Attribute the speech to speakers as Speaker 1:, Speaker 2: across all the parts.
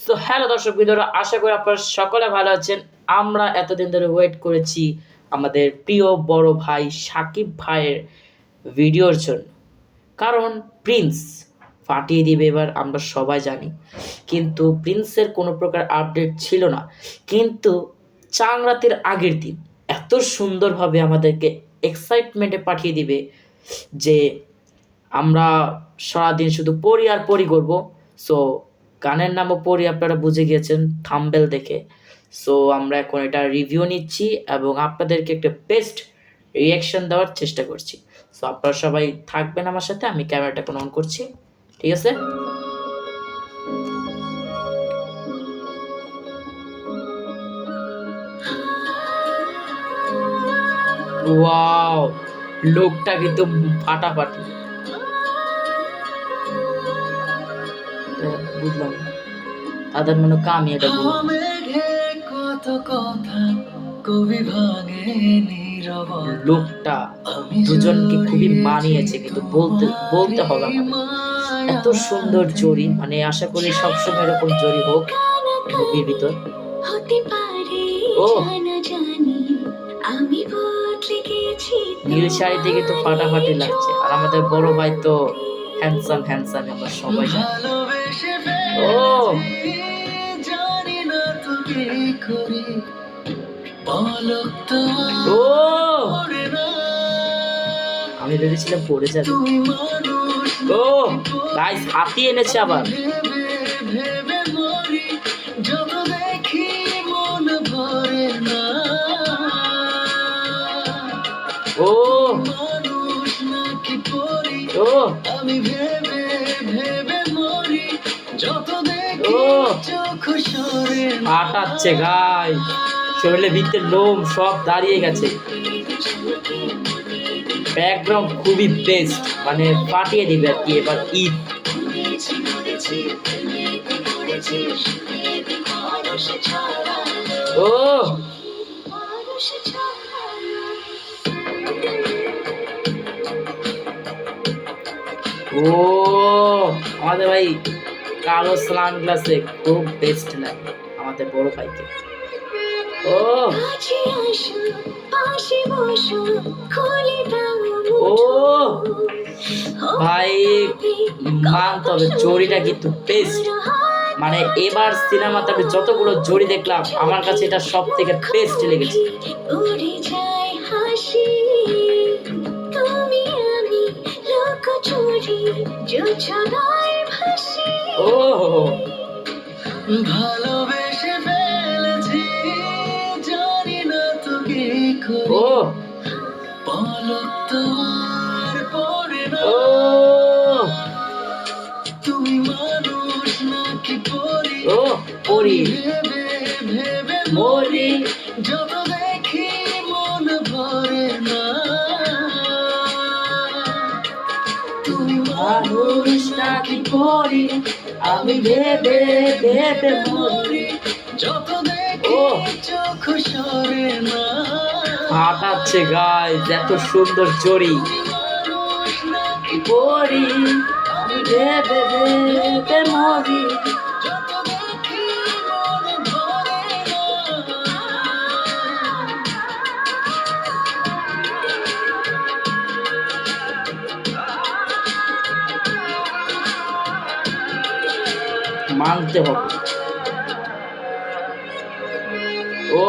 Speaker 1: তো হ্যালো দর্শক বন্ধুরা, আশা করি আপনারা সকলে ভালো আছেন। আমরা এতদিন ধরে ওয়েট করেছি আমাদের প্রিয় বড় ভাই সাকিব ভাইয়ের ভিডিওর জন্য, কারণ প্রিন্স ফাটিয়ে দিবে এবার আমরা সবাই জানি। কিন্তু প্রিন্সের কোনো প্রকার আপডেট ছিল না, কিন্তু চাঁদ রাতের আগের দিন এত সুন্দরভাবে আমাদেরকে এক্সাইটমেন্টে পাঠিয়ে দিবে যে আমরা সারাদিন শুধু পড়ি আর পড়ি করবো। সো গানের নামও পড়ি, আপনারা বুঝে গিয়েছেন থাম্বনেল দেখে। সো আমরা এখন এটা রিভিউ নিচ্ছি এবং আপনাদেরকে একটা বেস্ট রিয়াকশন দেওয়ার চেষ্টা করছি। সো আপনারা সবাই থাকবেন আমার সাথে। আমি ক্যামেরাটা এখন অন করছি, ঠিক আছে? ওয়াও, লোকটা কিন্তু ফাটাফাটি। বুঝলাম না তাদের মনে কামি এটা লোকটা দুজনকে খুবই মানিয়েছে, কিন্তু বলতে হবে আমাদের এত সুন্দর জড়ি, মানে আশা করি সবসময় এরকম জড়ি হোক মুভির ভিতর। ও নীল শাড়ি থেকে তো ফাটাফাটি লাগছে, আর আমাদের বড় ভাই তো হ্যান্ডসাম আমরা সবাই জানি। ও আমি ভেবেছিলাম পড়ে যাবে। ও গাইস, হাতি এনেছে আবার। ও ও আমি ভেবে ভেবে মরি যত দেখি চোখ সরে ফাটাচ্ছে গাই, শরীরের ভিতরে লোম সব দাঁড়িয়ে গেছে। ব্যাকগ্রাউন্ড খুবই বেস্ট, মানে ফাটিয়ে দিবে আর কি এবার ঈদ। ও ও আমাদের ভাই কালো সানগ্লাসে খুব বেস্ট লাগে আমাদের বড় ভাইকে। ও ও ভাই মানতে হবে, জড়িটা কিন্তু বেস্ট। মানে এবার সিনেমাতে আমি যতগুলো জড়ি দেখলাম, আমার কাছে এটা সব থেকে বেস্ট লেগেছে। ও ভালোবেসে ফেলেছি, জানি না তো কি করি। ও পলক তোমার পড়ে না। ও তুমি মানুষ নাকি পরি? ও পরি ভেবে ভেবে মরি যত দেখি মন ভরে না। তুমি মানুষ নাকি পরি? আমি ভেবে ভেবে মরি যত দেখি চোখ সরে না। ফাটাচ্ছে গাইস, এত সুন্দর জড়ি পরি, আমি ভেবে ভেবে মরি যত দেখি মন ভরে না। মানতে হবে। ও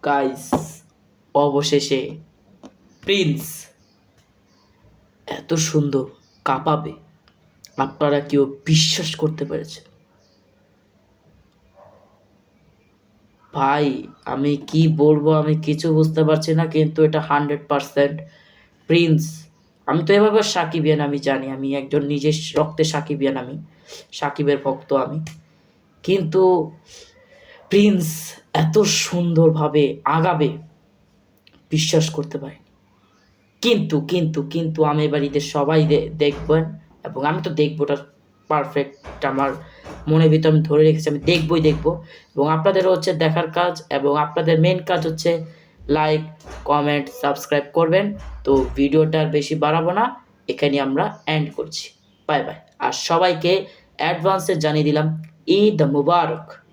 Speaker 1: গাইস, অবশেষে প্রিন্স এত সুন্দর কাঁপাবে আপনারা কেউ বিশ্বাস করতে পেরেছেন? ভাই আমি কি বলবো, আমি কিছু বুঝতে পারছি না, কিন্তু এটা 100% প্রিন্স। আমি তো এভাবে সাকিবিয়ান, আমি জানি, আমি একজন নিজের রক্তে সাকিবিয়ান, আমি সাকিবের ভক্ত আমি, কিন্তু প্রিন্স এত সুন্দরভাবে আগাবে বিশ্বাস করতে পারি। কিন্তু কিন্তু কিন্তু আমি এবার ঈদের সবাই দেখবেন, এবং আমি তো দেখবো, ওটা পারফেক্ট আমার মনের ভিতর আমি ধরে রেখেছি, আমি দেখবই দেখবো। এবং আপনাদেরও হচ্ছে দেখার কাজ, এবং আপনাদের মেন কাজ হচ্ছে লাইক, কমেন্ট, সাবস্ক্রাইব করবেন। তো ভিডিওটা আর বেশি বাড়াবো না, এখানে আমরা এন্ড করছি। Bye bye. আর সবাইকে অ্যাডভান্সে জানিয়ে দিলাম ঈদ মুবারক।